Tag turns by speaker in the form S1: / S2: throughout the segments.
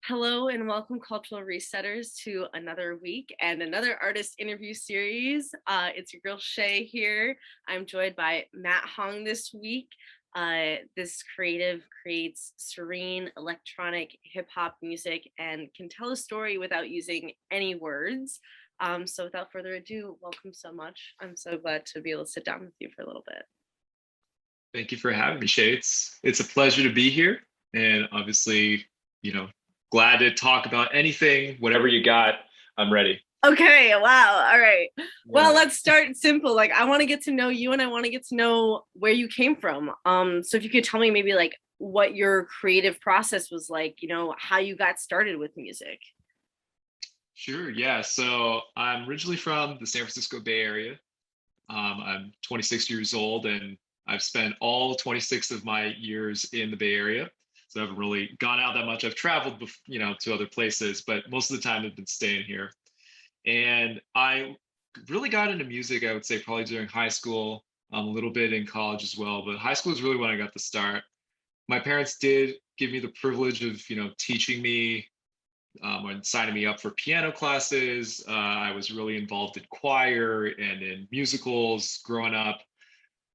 S1: Hello and welcome, cultural resetters, to another week and another artist interview series. It's your girl Shay here. I'm joined by Matt Hong this week. This creative creates serene electronic hip hop music and can tell a story without using any words. So, without further ado, welcome so much. I'm so glad to be able to sit down with you for a little bit.
S2: Thank you for having me, Shay. It's a pleasure to be here, and obviously, you know, glad to talk about anything, whatever you got. I'm ready.
S1: Okay, wow. All right. Well,
S2: Yeah.
S1: let's start simple. Like I want to get to know you and I want to get to know where you came from. So if you could tell me maybe like what your creative process was like, how you got started with music.
S2: Sure. Yeah. So I'm originally from the San Francisco Bay Area. I'm 26 years old, and I've spent all 26 of my years in the Bay Area. So I haven't really gone out that much. I've traveled, to other places, but most of the time I've been staying here. And I really got into music, I would say, probably during high school, a little bit in college as well. But high school is really when I got the start. My parents did give me the privilege of, teaching me and signing me up for piano classes. I was really involved in choir and in musicals growing up.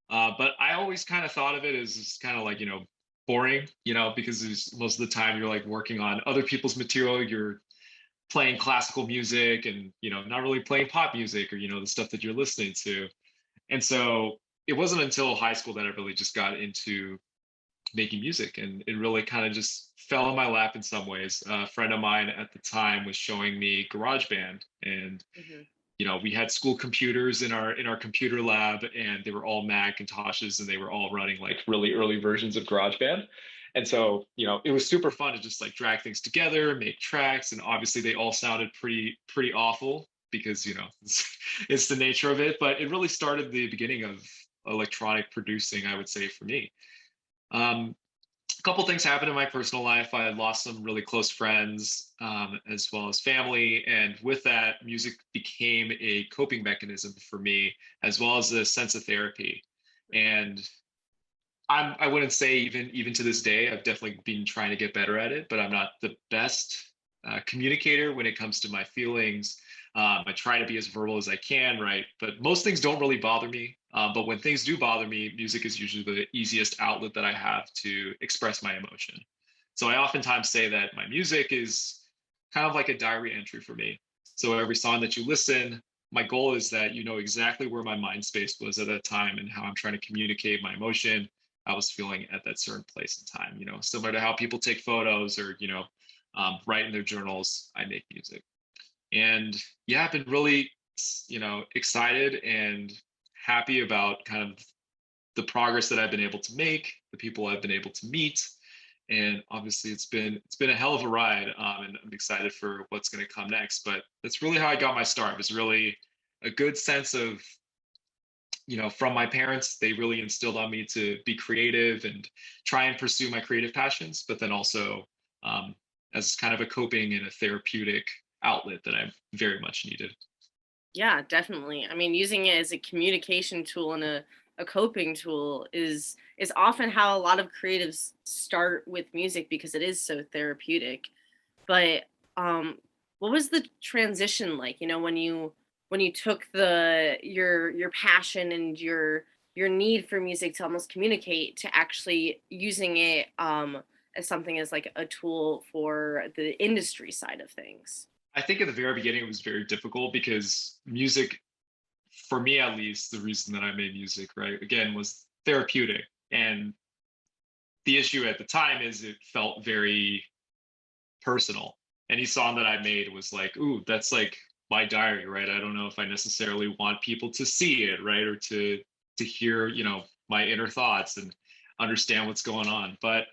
S2: But I always kind of thought of it as kind of like, boring, because most of the time you're like working on other people's material. You're playing classical music and not really playing pop music or the stuff that you're listening to. And so it wasn't until high school that I really just got into making music, and it really kind of just fell in my lap in some ways. A friend of mine at the time was showing me GarageBand, and
S1: Mhm.
S2: we had school computers in our computer lab, and they were all Macintoshes, and they were all running like really early versions of GarageBand. And so, it was super fun to just like drag things together, make tracks, and obviously they all sounded pretty awful because, it's the nature of it. But it really started the beginning of electronic producing, I would say, for me. Um, a couple things happened in my personal life. I had lost some really close friends, as well as family, and with that, music became a coping mechanism for me, as well as a sense of therapy. And I wouldn't say even to this day, I've definitely been trying to get better at it, but I'm not the best communicator when it comes to my feelings. I try to be as verbal as I can, right? But most things don't really bother me. But when things do bother me, music is usually the easiest outlet that I have to express my emotion. So I oftentimes say that my music is kind of like a diary entry for me. So every song that you listen, my goal is that you know exactly where my mind space was at that time and how I'm trying to communicate my emotion I was feeling at that certain place in time. Similar to how people take photos or write in their journals, I make music. And yeah, I've been really excited and happy about kind of the progress that I've been able to make, the people I've been able to meet, and obviously it's been a hell of a ride, and I'm excited for what's going to come next. But that's really how I got my start. It was really a good sense of from my parents. They really instilled on me to be creative and try and pursue my creative passions, but then also as kind of a coping and a therapeutic outlet that I've very much needed.
S1: Yeah, definitely. I mean, using it as a communication tool and a coping tool is often how a lot of creatives start with music because it is so therapeutic. But what was the transition like, when you took your passion and your need for music to almost communicate to actually using it as something as like a tool for the industry side of things?
S2: I think at the very beginning it was very difficult because music, for me at least, the reason that I made music, right, again, was therapeutic. And the issue at the time is it felt very personal. Any song that I made was like, ooh, that's like my diary, right? I don't know if I necessarily want people to see it, right? Or to hear, my inner thoughts and understand what's going on. But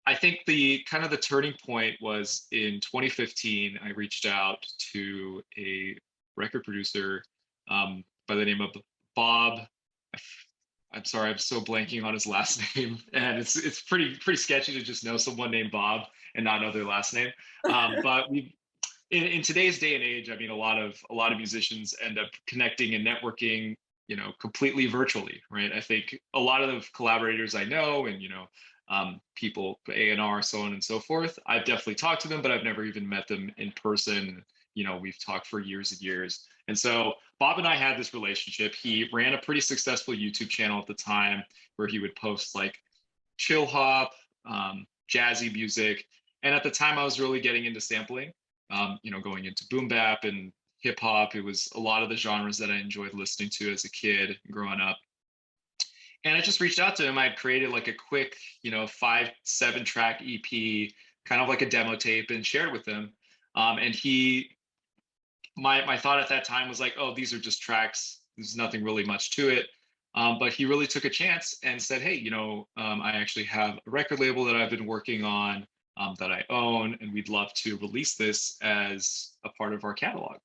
S2: I think the kind of the turning point was in 2015. I reached out to a record producer by the name of Bob. I'm sorry, I'm so blanking on his last name, and it's pretty sketchy to just know someone named Bob and not know their last name. But we in today's day and age, I mean, a lot of musicians end up connecting and networking, completely virtually, right? I think a lot of the collaborators I know and people, A&R, so on and so forth. I've definitely talked to them, but I've never even met them in person. We've talked for years and years. And so Bob and I had this relationship. He ran a pretty successful YouTube channel at the time where he would post like chill hop, jazzy music. And at the time, I was really getting into sampling, going into boom bap and hip hop. It was a lot of the genres that I enjoyed listening to as a kid growing up. And I just reached out to him. I had created like a quick, 5-7 track EP, kind of like a demo tape, and shared with him. And my thought at that time was like, oh, these are just tracks. There's nothing really much to it. But he really took a chance and said, hey, I actually have a record label that I've been working on, that I own, and we'd love to release this as a part of our catalog.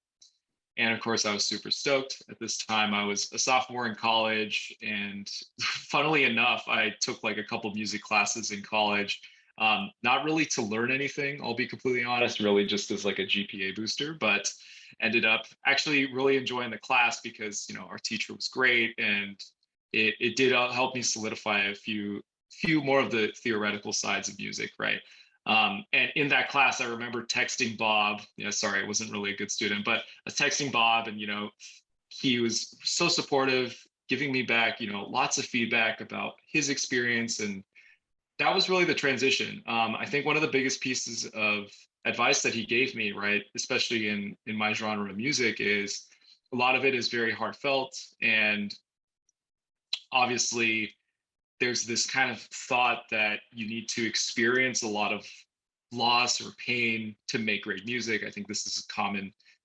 S2: And of course, I was super stoked. At this time, I was a sophomore in college. And funnily enough, I took like a couple music classes in college, not really to learn anything, I'll be completely honest, really just as like a GPA booster, but ended up actually really enjoying the class because, our teacher was great. And it did help me solidify a few more of the theoretical sides of music, right? And in that class, I remember texting Bob. Sorry, I wasn't really a good student, but I was texting Bob, and he was so supportive, giving me back, lots of feedback about his experience, and that was really the transition. I think one of the biggest pieces of advice that he gave me, right, especially in my genre of music, is a lot of it is very heartfelt, and obviously there's this kind of thought that you need to experience a lot of loss or pain to make great music. I think this is a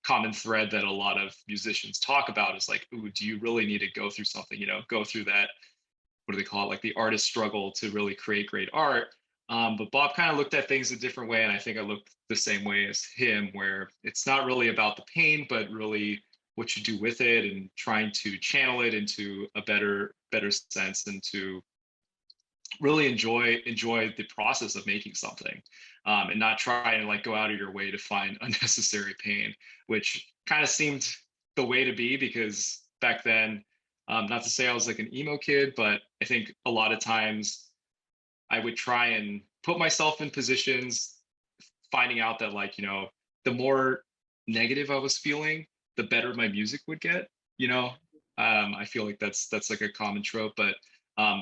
S2: common thread that a lot of musicians talk about, is like, ooh, do you really need to go through something, go through that, what do they call it, like the artist struggle to really create great art. But Bob kind of looked at things a different way, and I think I looked the same way as him, where it's not really about the pain, but really what you do with it, and trying to channel it into a better sense, and to really enjoy the process of making something, and not try and like go out of your way to find unnecessary pain, which kind of seemed the way to be, because back then, not to say I was like an emo kid, but I think a lot of times I would try and put myself in positions, finding out that like, the more negative I was feeling, the better my music would get. I feel like that's like a common trope, but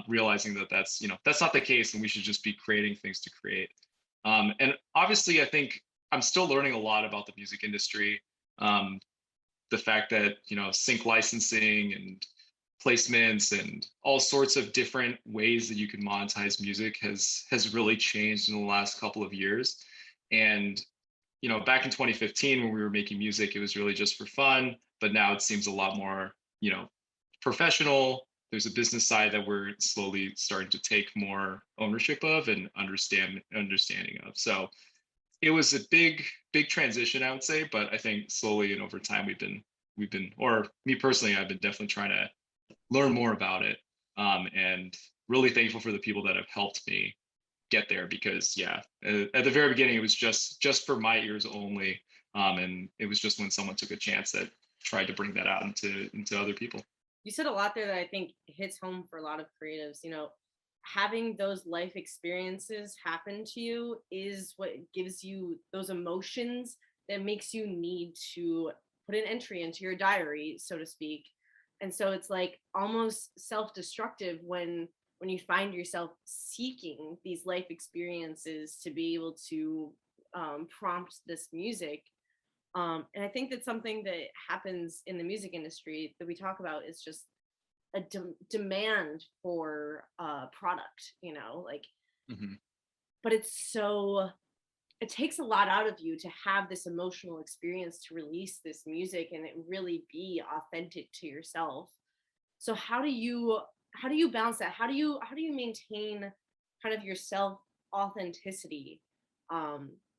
S2: realizing that that's not the case, and we should just be creating things to create. And obviously, I think I'm still learning a lot about the music industry. The fact that sync licensing and placements and all sorts of different ways that you can monetize music has really changed in the last couple of years. And back in 2015 when we were making music, it was really just for fun, but now it seems a lot more professional. There's a business side that we're slowly starting to take more ownership of and understanding of. So it was a big transition, I would say, but I think slowly and over time we've been, or me personally, I've been definitely trying to learn more about it, and really thankful for the people that have helped me get there, because at the very beginning it was just for my ears only, and it was just when someone took a chance that tried to bring that out into other people.
S1: You said a lot there that I think hits home for a lot of creatives. Having those life experiences happen to you is what gives you those emotions that makes you need to put an entry into your diary, so to speak. And so it's like almost self-destructive when you find yourself seeking these life experiences to be able to prompt this music. And I think that's something that happens in the music industry that we talk about, is just a demand for product, like,
S2: Mm-hmm.
S1: but it takes a lot out of you to have this emotional experience to release this music and it really be authentic to yourself. So how do you balance that? How do you maintain kind of your self authenticity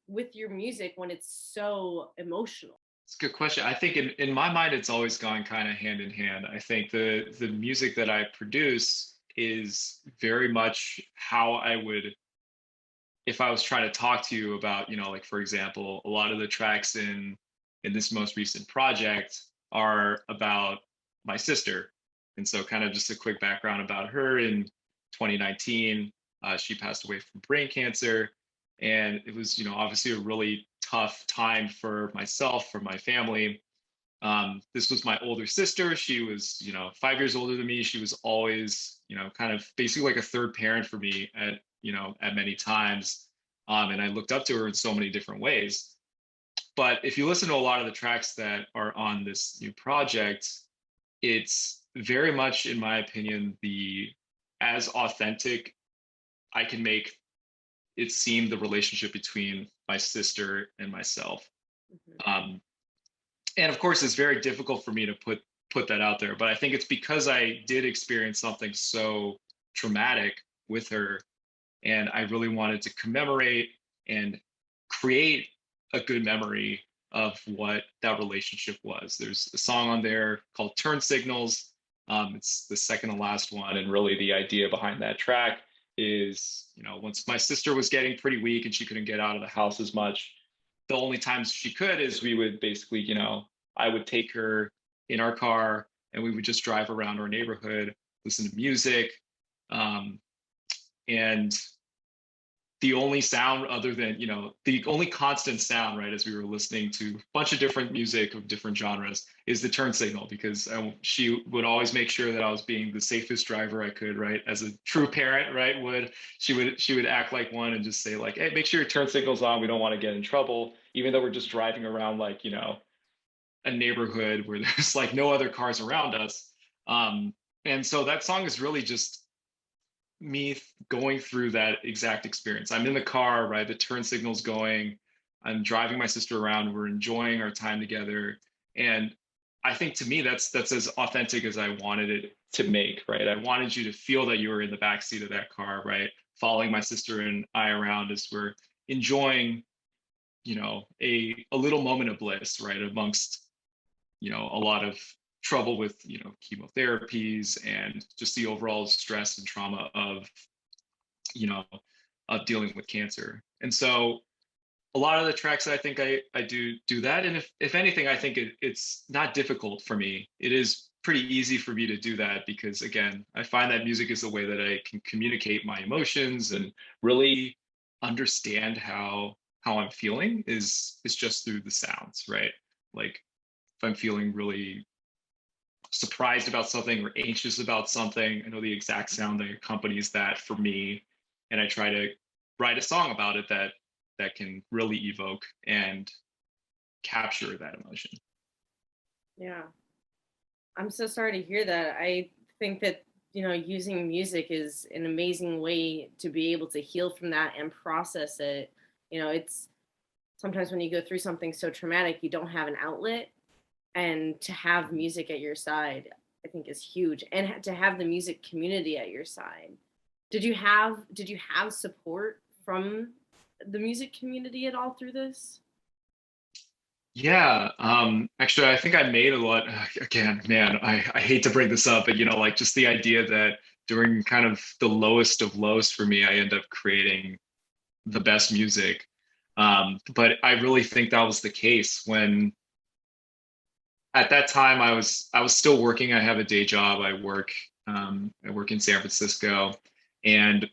S1: with your music when it's so emotional?
S2: It's a good question. I think in my mind, it's always gone kind of hand in hand. I think the music that I produce is very much how I would, if I was trying to talk to you about, like, for example, a lot of the tracks in this most recent project are about my sister. And so kind of just a quick background about her. In 2019, She passed away from brain cancer, and it was, obviously a really tough time for myself, for my family. This was my older sister. She was, 5 years older than me. She was always, kind of basically like a third parent for me at many times. And I looked up to her in so many different ways. But if you listen to a lot of the tracks that are on this new project, it's very much, in my opinion, the as authentic I can make it seem the relationship between my sister and myself.
S1: Mhm.
S2: Um, and of course, it's very difficult for me to put that out there. But I think it's because I did experience something so traumatic with her, and I really wanted to commemorate and create a good memory of what that relationship was. There's a song on there called Turn Signals. It's the second to last one. And really the idea behind that track is, once my sister was getting pretty weak and she couldn't get out of the house as much, the only times she could is we would basically, I would take her in our car and we would just drive around our neighborhood, listen to music. Um, and the only sound other than, the only constant sound, right, as we were listening to a bunch of different music of different genres, is the turn signal, because she would always make sure that I was being the safest driver I could, right, as a true parent, right, she would act like one and just say like, hey, make sure your turn signal's on, we don't want to get in trouble, even though we're just driving around like, a neighborhood where there's like no other cars around us. And so that song is really just me going through that exact experience. I'm in the car, right? The turn signal's going. I'm driving my sister around. We're enjoying our time together. And I think to me, that's as authentic as I wanted it to make, right? I wanted you to feel that you were in the back seat of that car, right? Following my sister and I around as we're enjoying, a little moment of bliss, right? Amongst, a lot of trouble with, chemotherapies and just the overall stress and trauma of, you know, of dealing with cancer. And so a lot of the tracks, I think I do that. And if anything, I think it's not difficult for me. It is pretty easy for me to do that because, again, I find that music is the way that I can communicate my emotions and really understand how I'm feeling is just through the sounds, right? Like if I'm feeling really surprised about something or anxious about something, I know the exact sound that accompanies that for me, and I try to write a song about it that can really evoke and capture that emotion.
S1: Yeah. I'm so sorry to hear that. I think that, using music is an amazing way to be able to heal from that and process it. It's sometimes when you go through something so traumatic, you don't have an outlet, and to have music at your side, I think is huge. And to have the music community at your side. Did you have support from the music community at all through this?
S2: Yeah, actually, I think I made a lot. Again, man, I hate to bring this up, but like just the idea that during kind of the lowest of lows for me, I end up creating the best music. But I really think that was the case when at that time I was still working. I have a day job. I work in San Francisco, and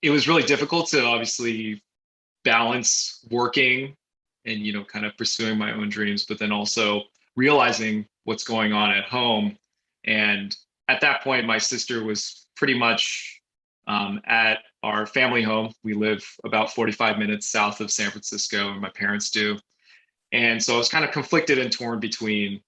S2: it was really difficult to obviously balance working and kind of pursuing my own dreams, but then also realizing what's going on at home. And at that point, my sister was pretty much at our family home. We live about 45 minutes south of San Francisco, and my parents do. And so I was kind of conflicted and torn between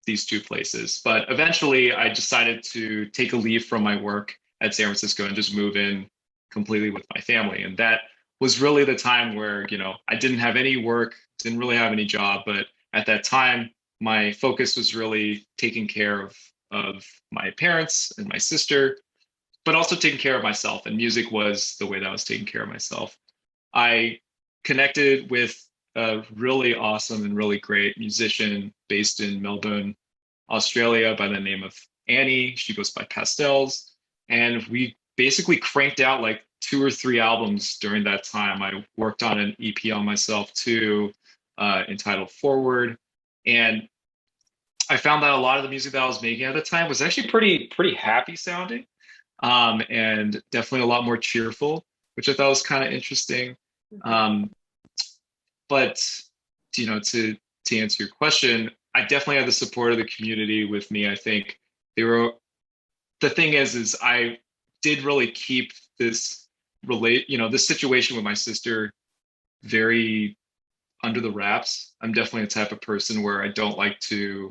S2: these two places. But eventually, I decided to take a leave from my work at San Francisco and just move in completely with my family. And that was really the time where, I didn't have any work, didn't really have any job. But at that time, my focus was really taking care of my parents and my sister, but also taking care of myself. And music was the way that I was taking care of myself. I connected with a really awesome and really great musician based in Melbourne, Australia, by the name of Annie. She goes by Pastels. And we basically cranked out like 2 or 3 albums during that time. I worked on an EP on myself too, entitled Forward. And I found that a lot of the music that I was making at the time was actually pretty happy sounding. and definitely a lot more cheerful, which I thought was kind of interesting.
S1: Mhm.
S2: Um, but to answer your question, I definitely had the support of the community with me. I think they were the thing is I did really keep this this situation with my sister very under the wraps. I'm definitely a type of person where I don't like to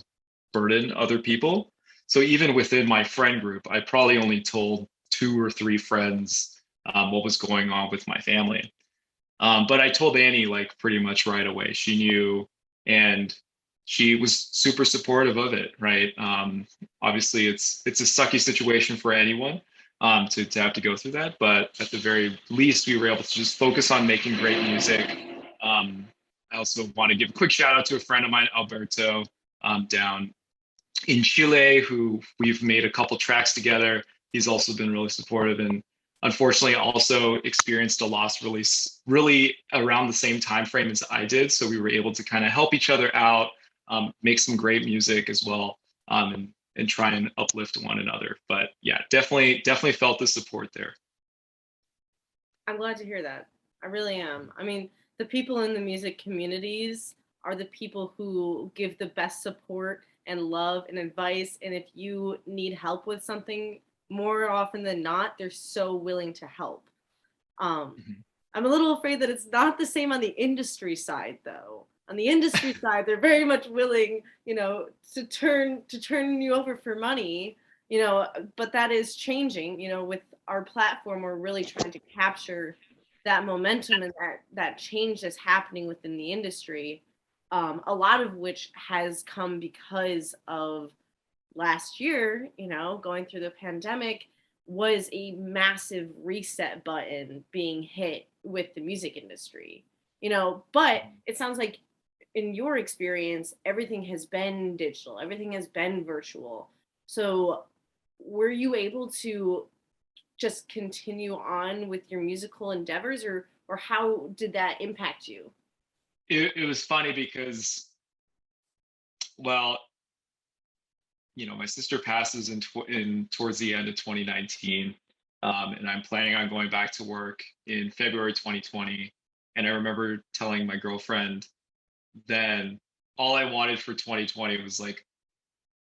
S2: burden other people. So even within my friend group, I probably only told two or three friends what was going on with my family. But I told Annie like pretty much right away. She knew, and she was super supportive of it. Right. Obviously, it's a sucky situation for anyone to have to go through that. But at the very least, we were able to just focus on making great music. Um, I also want to give a quick shout out to a friend of mine, Alberto, down in Chile, who we've made a couple tracks together. He's also been really supportive, and unfortunately also experienced a loss release really around the same time frame as I did. So we were able to kind of help each other out, make some great music as well, and try and uplift one another. But yeah, definitely felt the support there.
S1: I'm glad to hear that. I really am. I mean, the people in the music communities are the people who give the best support and love and advice. And if you need help with something, more often than not, they're so willing to help. Um,
S2: Mhm.
S1: I'm a little afraid that it's not the same on the industry side, though. On the industry side, they're very much willing, to turn you over for money, but that is changing. With our platform, we're really trying to capture that momentum and that change that's happening within the industry. A lot of which has come because of last year, going through the pandemic was a massive reset button being hit with the music industry. But it sounds like in your experience, everything has been digital, everything has been virtual. So were you able to just continue on with your musical endeavors, or how did that impact you?
S2: It was funny because, well, my sister passes in towards the end of 2019, and I'm planning on going back to work in February 2020. And I remember telling my girlfriend then all I wanted for 2020 was like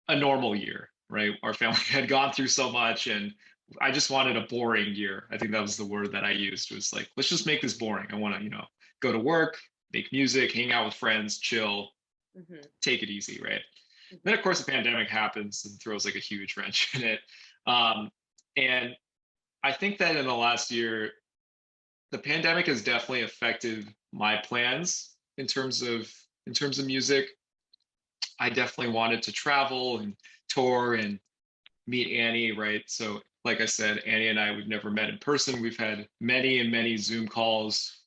S2: a normal year, right? Our family had gone through so much, and I just wanted a boring year. I think that was the word that I used. It was like, let's just make this boring. I want to, go to work, make music, hang out with friends, chill,
S1: Hmm.
S2: take it easy, right? Then
S1: Hmm.
S2: of course the pandemic happens and throws like a huge wrench in it. Um, and I think that in the last year, the pandemic has definitely affected my plans in terms of music. I definitely wanted to travel and tour and meet Annie, right? So, like I said, Annie and I, we've never met in person. We've had many and many Zoom calls,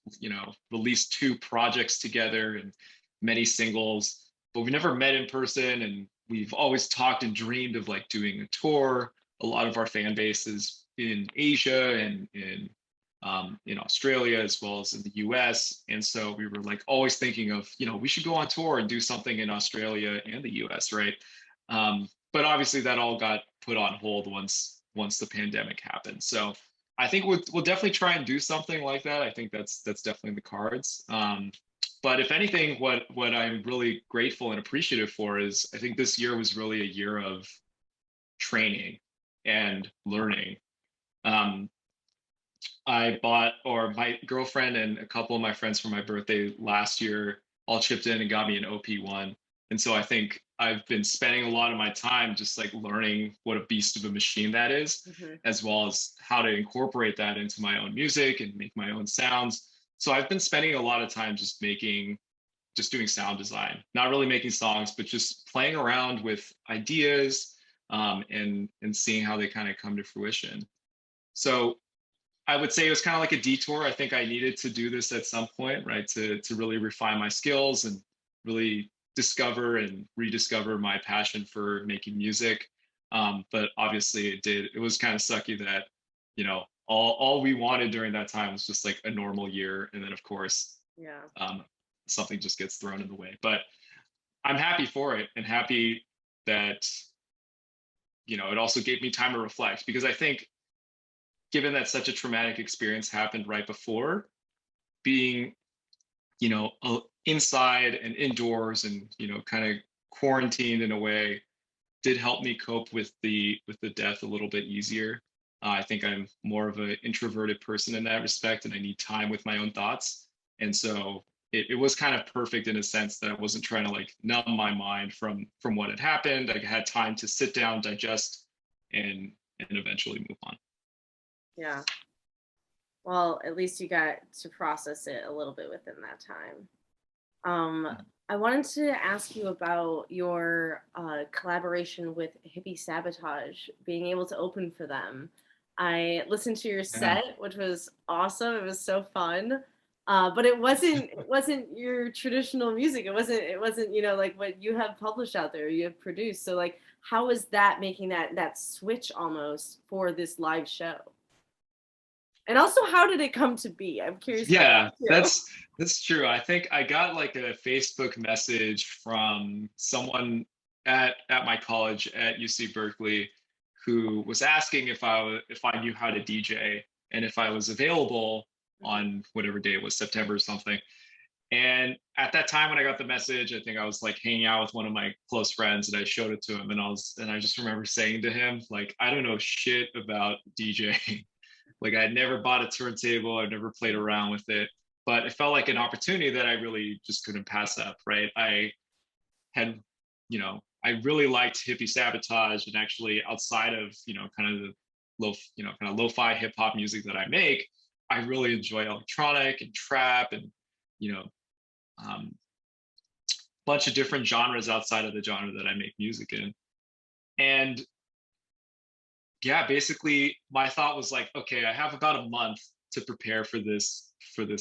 S2: released two projects together and many singles, but we've never met in person. And we've always talked and dreamed of like doing a tour. A lot of our fan base is in Asia and in Australia as well as in the US. And so we were like always thinking of, we should go on tour and do something in Australia and the US, right? But obviously that all got put on hold once the pandemic happened. So I think we'll definitely try and do something like that. I think that's definitely in the cards. But if anything, what I'm really grateful and appreciative for is I think this year was really a year of training and learning. Um, I bought, or my girlfriend and a couple of my friends for my birthday last year all chipped in and got me an OP1. And so I think I've been spending a lot of my time just like learning what a beast of a machine that is,
S1: Hmm.
S2: as well as how to incorporate that into my own music and make my own sounds. So I've been spending a lot of time just doing sound design, not really making songs, but just playing around with ideas, and seeing how they kind of come to fruition. So I would say it was kind of like a detour. I think I needed to do this at some point, right? To really refine my skills and really discover and rediscover my passion for making music. But obviously it did. It was kind of sucky that, all we wanted during that time was just like a normal year. And then of course,
S1: Yeah.
S2: um, something just gets thrown in the way. But I'm happy for it and happy that, it also gave me time to reflect because I think given that such a traumatic experience happened right before, being, inside and indoors and, kind of quarantined in a way did help me cope with the death a little bit easier. I think I'm more of an introverted person in that respect, and I need time with my own thoughts. And so it was kind of perfect in a sense that I wasn't trying to like numb my mind from what had happened. I had time to sit down, digest, and eventually move on.
S1: Yeah. Well, at least you got to process it a little bit within that time. I wanted to ask you about your collaboration with Hippie Sabotage, being able to open for them. I listened to your
S2: Yeah.
S1: set, which was awesome. It was so fun. But it wasn't your traditional music. It wasn't, like what you have published out there, you have produced. So like how is that making that switch almost for this live show? And also how did it come to be? I'm curious about
S2: Yeah,
S1: that too.
S2: that's true. I think I got like a Facebook message from someone at my college at UC Berkeley who was asking if I knew how to DJ and if I was available on whatever day it was, September or something. And at that time when I got the message, I think I was like hanging out with one of my close friends and I showed it to him and I just remember saying to him, like, I don't know shit about DJing. Like I'd never bought a turntable, I've never played around with it, but it felt like an opportunity that I really just couldn't pass up, right? I had, I really liked Hippie Sabotage, and actually outside of, kind of the kind of lo-fi hip hop music that I make, I really enjoy electronic and trap and, you know, um, bunch of different genres outside of the genre that I make music in. And yeah, basically my thought was like, okay, I have about a month to prepare for this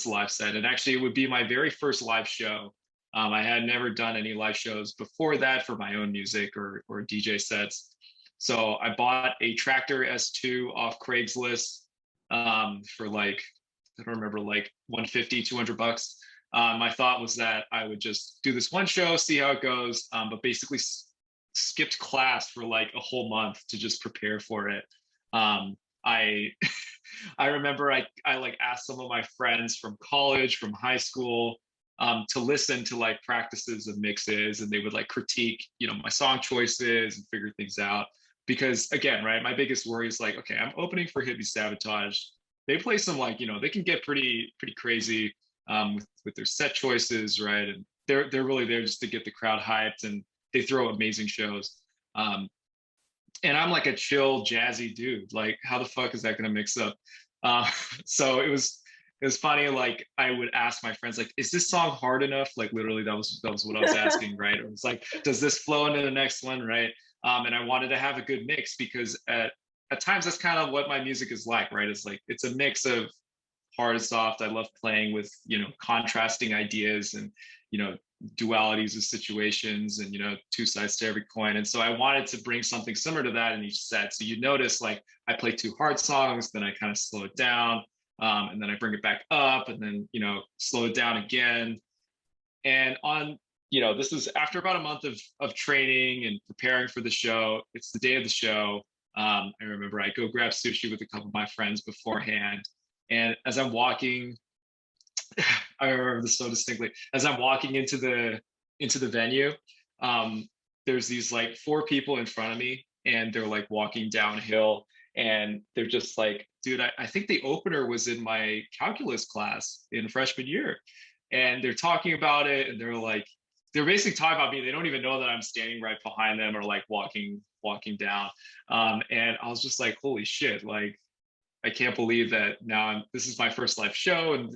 S2: live set. And actually it would be my very first live show. I had never done any live shows before that for my own music or DJ sets. So I bought a Tractor S2 off Craigslist for like, I don't remember, like 150, $200. My thought was that I would just do this one show, see how it goes, but basically skipped class for like a whole month to just prepare for it. I I remember I like asked some of my friends from college, from high school, to listen to like practices of mixes, and they would like critique, my song choices and figure things out. Because again, right, my biggest worry is like, okay, I'm opening for Hippie Sabotage. They play some like, they can get pretty crazy with their set choices, right? And they're really there just to get the crowd hyped, and they throw amazing shows. And I'm like a chill, jazzy dude. Like, how the fuck is that gonna mix up? Uh, so it was funny. Like, I would ask my friends, like, is this song hard enough? Like, literally, that was what I was asking, right? It was like, does this flow into the next one, right? And I wanted to have a good mix because at times that's kind of what my music is like, right? It's like it's a mix of hard and soft. I love playing with, contrasting ideas and, dualities of situations and, two sides to every coin. And so I wanted to bring something similar to that in each set. So you notice like I play two hard songs, then I kind of slow it down, and then I bring it back up and then, slow it down again. And on, this is after about a month of training and preparing for the show. It's the day of the show. I remember I go grab sushi with a couple of my friends beforehand. And as I'm walking, I remember this so distinctly. As I'm walking into the venue, there's these like four people in front of me, and they're like walking downhill, and they're just like, dude, I think the opener was in my calculus class in freshman year, and they're talking about it, and they're basically talking about me. They don't even know that I'm standing right behind them or like walking down. And I was just like, holy shit, like I can't believe that now this is my first live show, and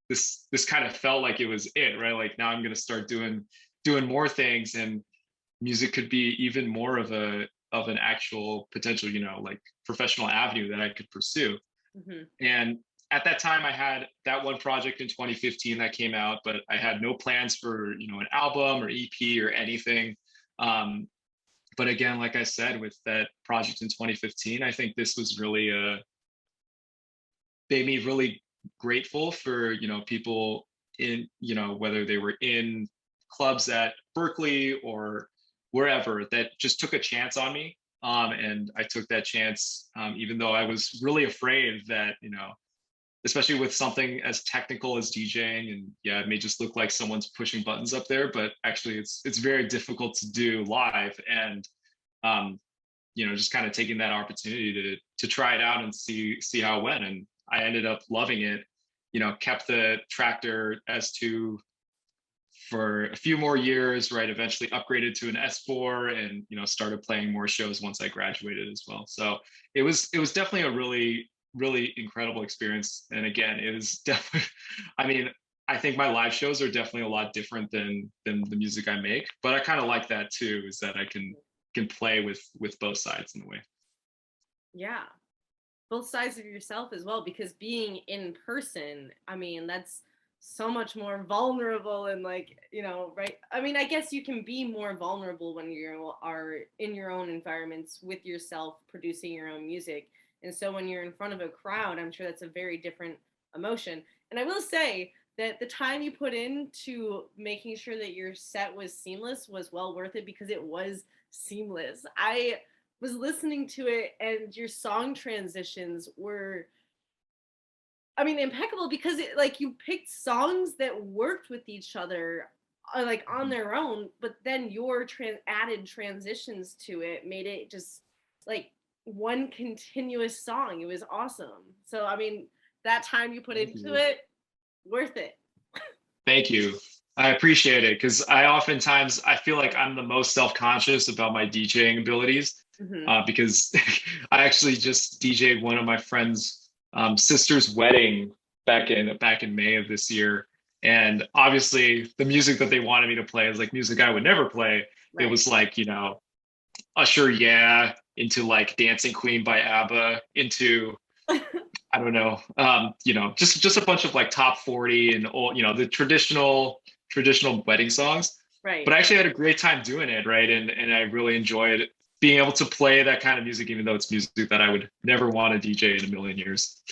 S2: this kind of felt like it was it, right? Like now I'm gonna start doing more things, and music could be even more of an actual potential, like professional avenue that I could pursue.
S1: Mm-hmm.
S2: And at that time, I had that one project in 2015 that came out, but I had no plans for an album or EP or anything. But again, like I said, with that project in 2015, I think this was really made me really grateful for people in whether they were in clubs at Berkeley or wherever that just took a chance on me, and I took that chance, even though I was really afraid that, especially with something as technical as DJing, and yeah, it may just look like someone's pushing buttons up there, but actually it's very difficult to do live. And just kind of taking that opportunity to try it out and see how it went. And I ended up loving it. Kept the Tractor S2 for a few more years, right? Eventually upgraded to an S4, and started playing more shows once I graduated as well. So it was definitely a really, really incredible experience. And again, it was definitely, I mean, I think my live shows are definitely a lot different than the music I make, but I kind of like that too, is that I can play with both sides in a way.
S1: Yeah, both sides of yourself as well, because being in person, I mean, that's so much more vulnerable, and like, right, I mean, I guess you can be more vulnerable when you are in your own environments with yourself producing your own music. And so when you're in front of a crowd, I'm sure that's a very different emotion. And I will say that the time you put into making sure that your set was seamless was well worth it, because it was seamless. I was listening to it, and your song transitions were, I mean, impeccable, because it, like, you picked songs that worked with each other, like on their own, but then your added transitions to it made it just like one continuous song. It was awesome. So I mean, that time you put into it, worth it.
S2: Thank you. I appreciate it, because I feel like I'm the most self-conscious about my DJing abilities, because I actually just DJed one of my friend's sister's wedding back in May of this year. And obviously the music that they wanted me to play is like music I would never play. Right. It was like, Usher, yeah, into like Dancing Queen by ABBA, into I don't know, just a bunch of like top 40 and all, the traditional wedding songs.
S1: Right.
S2: But I actually had a great time doing it, right? And I really enjoyed being able to play that kind of music, even though it's music that I would never want to DJ in a million years.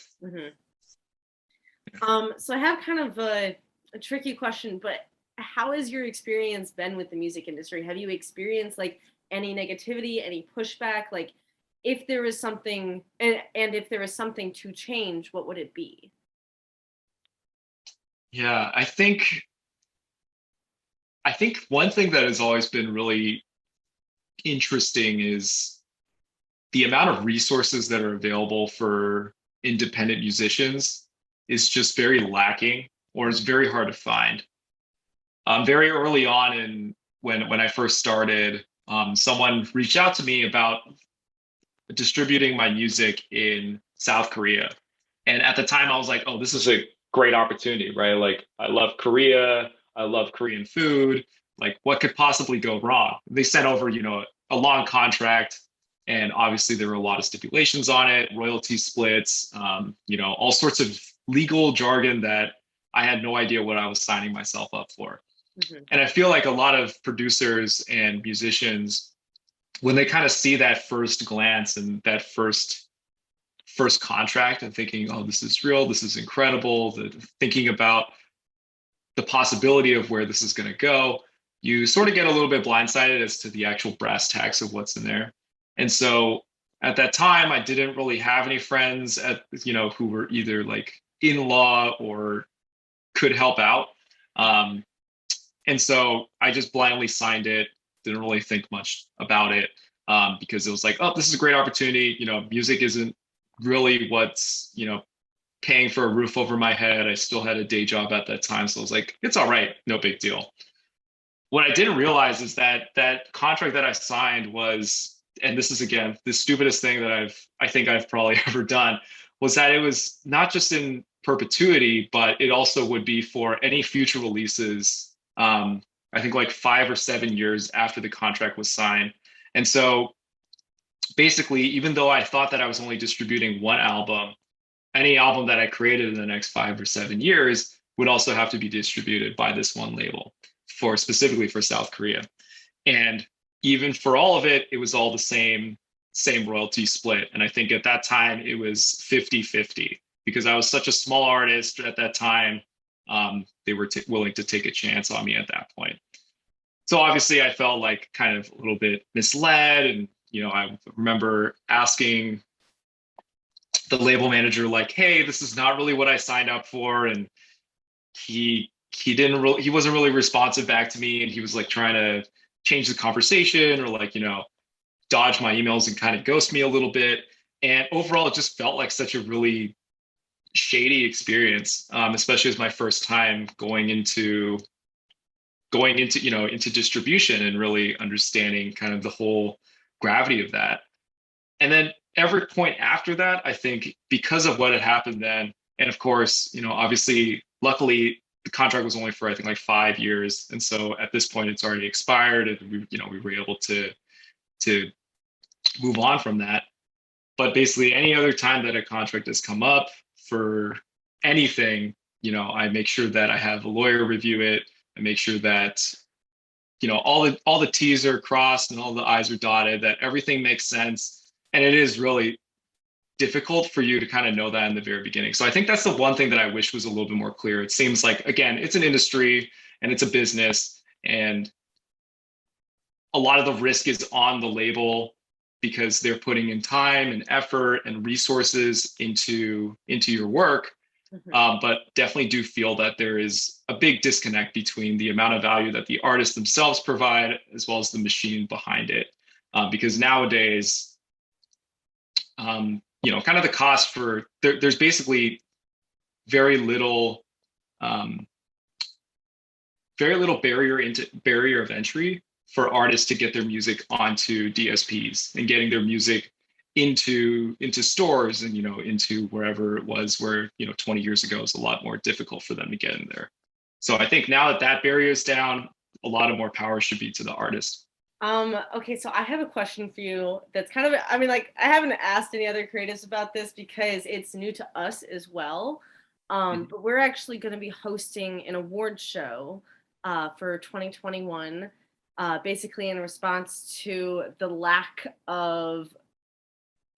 S1: So I have kind of a tricky question, but how has your experience been with the music industry? Have you experienced like any negativity, any pushback? Like, if there was something, and if there was something to change, what would it be?
S2: Yeah, I think one thing that has always been really interesting is the amount of resources that are available for independent musicians is just very lacking, or is very hard to find. Very early on when I first started, someone reached out to me about distributing my music in South Korea. And at the time I was like, oh, this is a great opportunity, right? Like, I love Korea. I love Korean food. Like, what could possibly go wrong? They sent over, a long contract, and obviously there were a lot of stipulations on it, royalty splits, all sorts of legal jargon that I had no idea what I was signing myself up for. And I feel like a lot of producers and musicians, when they kind of see that first glance and that first contract and thinking, oh, this is real, this is incredible, thinking about the possibility of where this is going to go, you sort of get a little bit blindsided as to the actual brass tacks of what's in there. And so at that time, I didn't really have any friends who were either like in law or could help out. And so I just blindly signed it, didn't really think much about it, because it was like, oh, this is a great opportunity. Music isn't really what's, paying for a roof over my head. I still had a day job at that time. So I was like, it's all right, no big deal. What I didn't realize is that that contract that I signed was, and this is again, the stupidest thing that I think I've probably ever done, was that it was not just in perpetuity, but it also would be for any future releases, I think like 5 or 7 years after the contract was signed. And so basically, even though I thought that I was only distributing one album, any album that I created in the next 5 or 7 years would also have to be distributed by this one label, specifically for South Korea. And even for all of it, it was all the same royalty split. And I think at that time it was 50-50, because I was such a small artist at that time. They were willing to take a chance on me at that point. So obviously I felt like kind of a little bit misled, and I remember asking the label manager, like, hey, this is not really what I signed up for. And he wasn't really responsive back to me. And he was like trying to change the conversation or like, dodge my emails and kind of ghost me a little bit. And overall, it just felt like such a really shady experience, especially as my first time into distribution and really understanding kind of the whole gravity of that. And then every point after that, I think because of what had happened then, and of course, obviously, luckily, the contract was only for I think like 5 years, and so at this point, it's already expired, and we were able to move on from that. But basically, any other time that a contract has come up for anything, I make sure that I have a lawyer review it. I make sure that all the T's are crossed and all the I's are dotted, that everything makes sense. And it is really difficult for you to kind of know that in the very beginning. So I think that's the one thing that I wish was a little bit more clear. It seems like, again, it's an industry and it's a business, and a lot of the risk is on the label because they're putting in time and effort and resources into your work. But definitely do feel that there is a big disconnect between the amount of value that the artists themselves provide as well as the machine behind it. Because nowadays, kind of the cost for there's basically very little barrier of entry for artists to get their music onto DSPs and getting their music into stores and into wherever it was, where 20 years ago was a lot more difficult for them to get in there. So I think now that that barrier is down, a lot of more power should be to the artist.
S1: Okay, so I have a question for you that's kind of, I mean, like, I haven't asked any other creatives about this because it's new to us as well. But we're actually going to be hosting an award show for 2021, basically in response to the lack of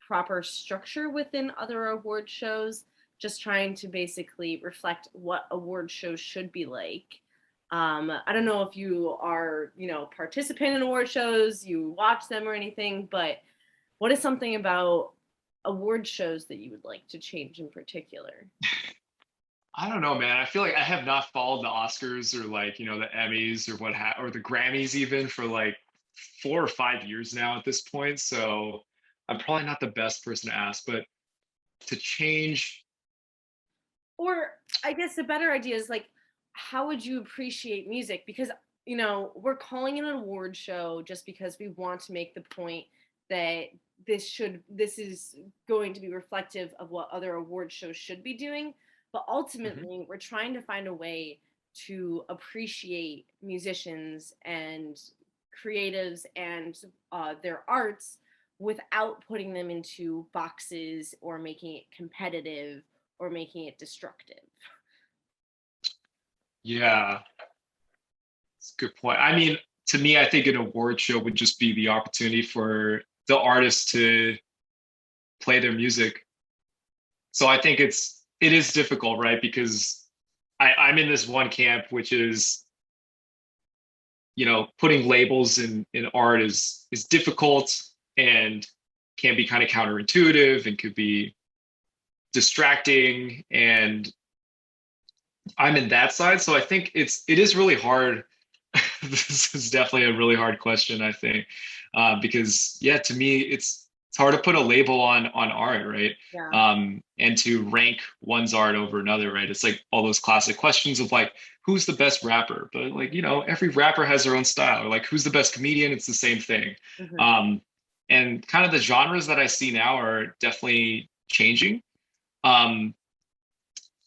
S1: proper structure within other award shows, just trying to basically reflect what award shows should be like. I don't know if you are, participant in award shows, you watch them or anything, but what is something about award shows that you would like to change in particular?
S2: I don't know, man. I feel like I have not followed the Oscars or like, the Emmys or or the Grammys even for like 4 or 5 years now at this point. So I'm probably not the best person to ask, but to change.
S1: Or I guess the better idea is like, how would you appreciate music? Because, we're calling it an award show just because we want to make the point that this is going to be reflective of what other award shows should be doing. But
S2: Mhm.
S1: ultimately, we're trying to find a way to appreciate musicians and creatives and their arts without putting them into boxes or making it competitive or making it destructive.
S2: Yeah, it's a good point. I mean, to me, I think an award show would just be the opportunity for the artist to play their music. So I think it is difficult, right? Because I'm in this one camp, which is, putting labels in art is difficult and can be kind of counterintuitive and could be distracting. And I'm in that side. So I think it is really hard. This is definitely a really hard question, I think, because yeah, to me, it's hard to put a label on art, right?
S1: Yeah.
S2: And to rank one's art over another, right? It's like all those classic questions of like, who's the best rapper? But like, every rapper has their own style. Or like, who's the best comedian? It's the same thing.
S1: Mhm.
S2: Um, and kind of the genres that I see now are definitely changing. Um,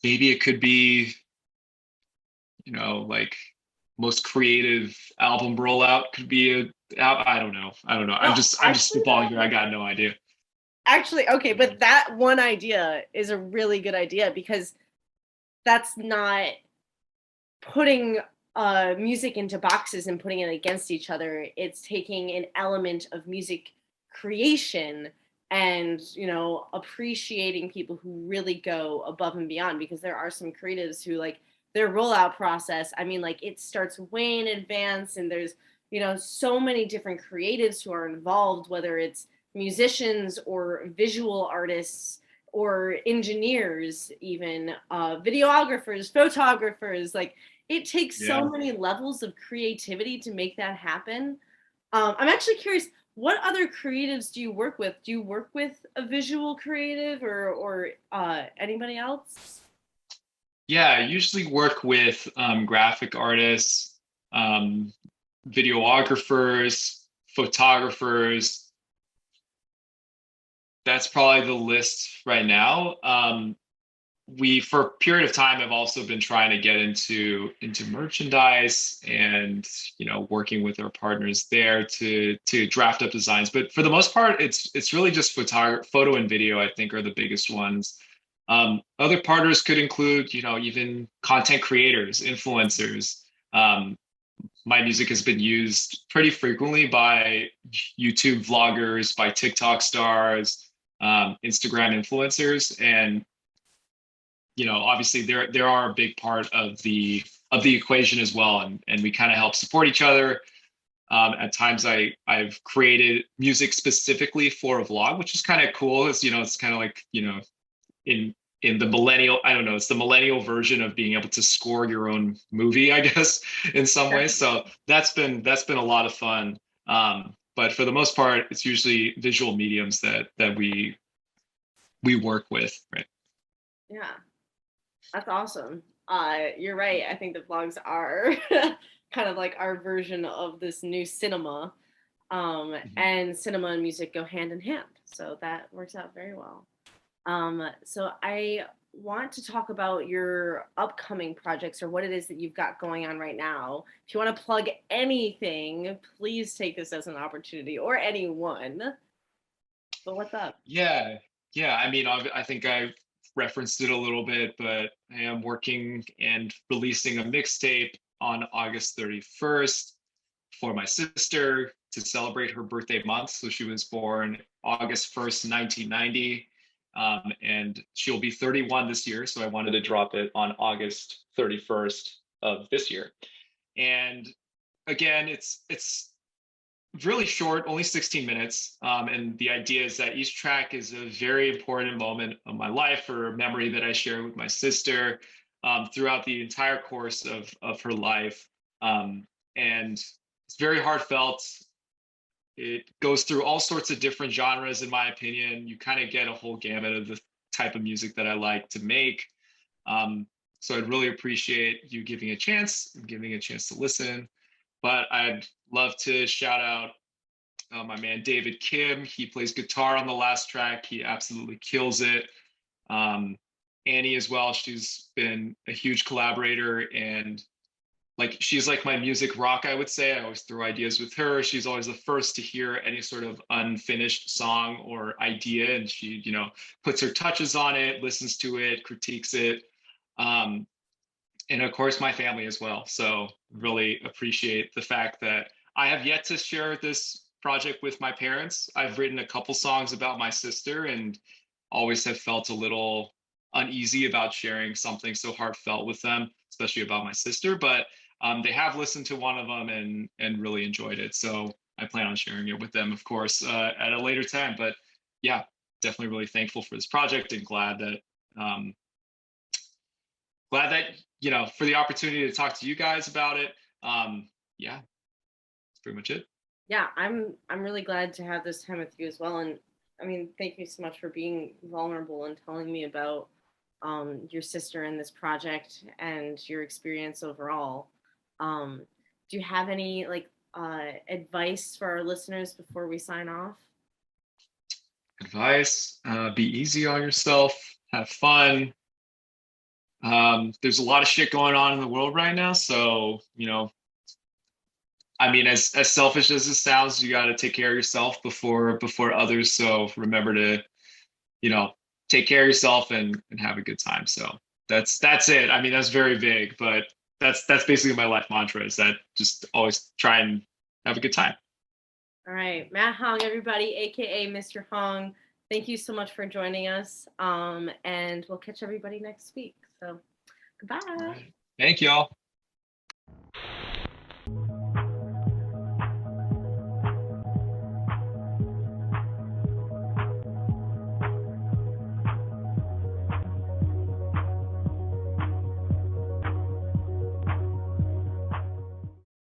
S2: Maybe it could be, like most creative album rollout could be I don't know. I don't know.
S1: No,
S2: I'm just
S1: actually,
S2: spitballing here. I got no idea.
S1: okay, but that one idea is a really good idea because that's not putting music into boxes and putting it against each other. It's taking an element of music creation and, appreciating people who really go above and beyond, because there are some creatives who, like, their rollout process, I mean, like, it starts way in advance and there's you know, so many different creatives who are involved, whether it's musicians or visual artists or engineers, even videographers, photographers. Like, it takes so
S2: Yeah.
S1: many levels of creativity to make that happen. I'm actually curious, what other creatives do you work with? Do you work with a visual creative or anybody else?
S2: Yeah, I usually work with graphic artists, um, videographers, photographers. That's probably the list right now. We, for a period of time, have also been trying to get into merchandise and, you know, working with our partners there to draft up designs. But for the most part, it's really just photo and video, I think, are the biggest ones. Other partners could include, you know, even content creators, influencers. Um, my music has been used pretty frequently by YouTube vloggers, by TikTok stars, Instagram influencers, and you know, obviously there are a big part of the equation as well, and we kind of help support each other. At times, I've created music specifically for a vlog, which is kind of cool. It's, you know, it's kind of like, you know, in the millennial, I don't know, it's the millennial version of being able to score your own movie, I guess, in some ways. So that's been a lot of fun. But for the most part, it's usually visual mediums that we work with, right?
S1: Yeah, that's awesome. You're right. I think the vlogs are kind of like our version of this new cinema.
S2: Mhm.
S1: And cinema and music go hand in hand. So that works out very well. So I want to talk about your upcoming projects or what it is that you've got going on right now. If you want to plug anything, please take this as an opportunity or anyone. But what's up?
S2: Yeah, yeah. I mean, I think I referenced it a little bit, but I am working and releasing a mixtape on August 31st for my sister to celebrate her birthday month. So she was born August 1st, 1990. And she'll be 31 this year. So I wanted to drop it on August 31st of this year. And again, it's really short, only 16 minutes. And the idea is that each track is a very important moment of my life or a memory that I share with my sister throughout the entire course of her life. And it's very heartfelt. It goes through all sorts of different genres, in my opinion. You kind of get a whole gamut of the type of music that I like to make. Um, so I'd really appreciate you giving a chance and giving a chance to listen. But I'd love to shout out my man David Kim. He plays guitar on the last track. He absolutely kills it. Um, Annie as well. She's been a huge collaborator and like she's like my music rock, I would say. I always throw ideas with her. She's always the first to hear any sort of unfinished song or idea, and she, you know, puts her touches on it, listens to it, critiques it. Um, and of course my family as well. So really appreciate the fact that I have yet to share this project with my parents. I've written a couple songs about my sister and always have felt a little uneasy about sharing something so heartfelt with them, especially about my sister. But they have listened to one of them and really enjoyed it. So I plan on sharing it with them, of course, at a later time. But yeah, definitely really thankful for this project and um, glad that, you know, for the opportunity to talk to you guys about it. Yeah, that's pretty much it.
S1: Yeah, I'm really glad to have this time with you as well. And I mean, thank you so much for being vulnerable and telling me about your sister in this project and your experience overall. Um, do you have any like advice for our listeners before we sign off?
S2: Advice: be easy on yourself, have fun. There's a lot of shit going on in the world right now, so you know, I mean, as selfish as it sounds, you got to take care of yourself before others. So remember to, you know, take care of yourself and have a good time. So that's it. I mean, that's very vague, but that's basically my life mantra, is that just always try and have a good time.
S1: All right, Matt Hong, everybody, aka Mr. Hong. Thank you so much for joining us. And we'll catch everybody next week. So
S2: All
S1: goodbye.
S2: right. Thank y'all.